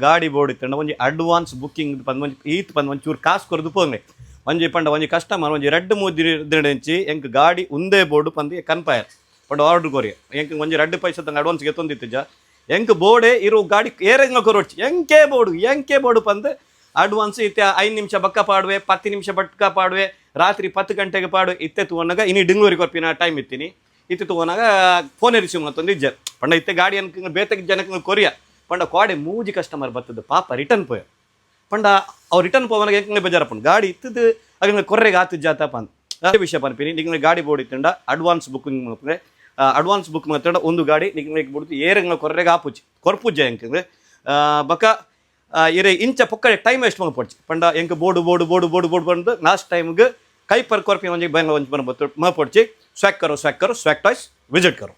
ಗಾಡಿ ಬೋರ್ಡ್ ಇತ್ತಂಡ ಒಂಜಿ advance booking ಪಂದ್ ಒಂಜಿ ಈತ್ ಪಂದ್ ಒಂಚೂರು ಕಾಸು ಕೊರದು ಪೋಂಗೆ ಒಂಜಿ ಪಂಡ ಒಂಜಿ ಕಸ್ಟಮರ್ ಒಂಜಿ 2-3 ಎಂಕ್ ಗಾಡಿ ಉಂದೇ ಬೋರ್ಡ್ ಪಂದ್ ಕನ್ಪಾಯರ್ ಪಂಡ ಆರ್ಡರ್ ಕೊರಿ ಎಂಕ್ ಒಂಜಿ 2 ಪೈಸೆ ತಂಗ ಅಡ್ವಾನ್ಸ್ ಗೆತ್ತೊಂದಿತ್ತಜ ಎಂಕ್ ಬೋರ್ಡೇ ಇರೋ ಗಾಡಿ ಏರಂಗ ಕೊರೊಚ್ಚಿ ಎಂಕೆ ಬೋರ್ಡು ಪಂದ್ ಅಡ್ವಾನ್ಸ್ ಇತ್ತೆ 5 ನಿಮಿಷ ಬಕ್ಕ ಪಾಡುವೆ 10 ನಿಮಿಷ ಬಕ್ಕ ಪಾಡುವೆ ರಾತ್ರಿ 10 ಗಂಟೆಗೆ ಪಾಡು ಇತ್ತೆ ತೂವನಾಗ ಇನ್ನು ಡೆಲಿವರಿ ಕೊರ್ಪಿನ ಟೈಮ್ ಇತ್ತೀನಿ ಇತ್ತೆ ತೂವನಾಗ ಫೋನೇ ರಿಸೀವ್ ಮಾಡ್ತಂದು ಇಜ್ಜ ಪಂಡ ಇತ್ತೆ ಗಾಡಿ ಅನ್ಕ ಬೇತಕ್ಕೆ ಜನಕ್ಕೆ ಕೊರಿಯ ಪಂಡ ಕೋಡೆ ಮೂಜಿ ಕಸ್ಟಮರ್ ಬರ್ತದೆ ಪಾಪ ರಿಟರ್ನ್ ಪೋಯ ಪಂಡ ಅವ್ರು ರಿಟರ್ನ್ ಪೋವನಾಗ ಎಂಕಂಗೆ ಬೇಜಾರ ಪಂಡ ಗಾಡಿ ಇತ್ತದು ಅದಂಗೆ ಕೊರ್ರೆಗೆ ಆತಜ್ಜಾತ ಪಂದ್ ಅದೇ ವಿಷಯ ಪನ್ಪಿನಿ ನಿಂಗೆ ಗಾಡಿ ಬೋರ್ಡ್ ಇತ್ತಂಡ ಅಡ್ವಾನ್ಸ್ ಬುಕ್ಕಿಂಗ್ ಮಾಡ್ತಾರೆ ಅಡ್ವಾನ್ಸ್ ಬುಕ್ ಮಾಡ್ತಾಡ ಒಂದು ಗಾಡಿ ನಿಂಗೆ ಬಿಡ್ತು ಏರಂಗ ಕೊರ್ರೆಗೆ ಆಪುಚ್ಚಿ ಕೊರ್ಪುಜ್ಜ ಎಂಕಂಗೆ ಬಕ ಇರೆ ಇಂಚ ಪೊಕ್ಕ ಟೈಮ್ ವೇಸ್ಟ್ ಮಾಡ್ಪಡ್ಚಿ ಪಂಡ ಎಂಕ ಬೋರ್ಡು ಬಂದು ಲಾಸ್ಟ್ ಟೈಮ್ಗೆ ಕೈ ಪರ್ ಕೊರ್ಪಿ ಒಂಜಿ ಬಂಗ ಒಂಜಿ ಬನ ಬತ್ತು ಮಾಡ್ಪಡ್ಚಿ ಸ್ವ್ಯಾಕ್ ಕರೋ ಸ್ವ್ಯಾಕ್ ಟಾಯ್ಸ್ ವಿಸಿಟ್ ಕರೋ.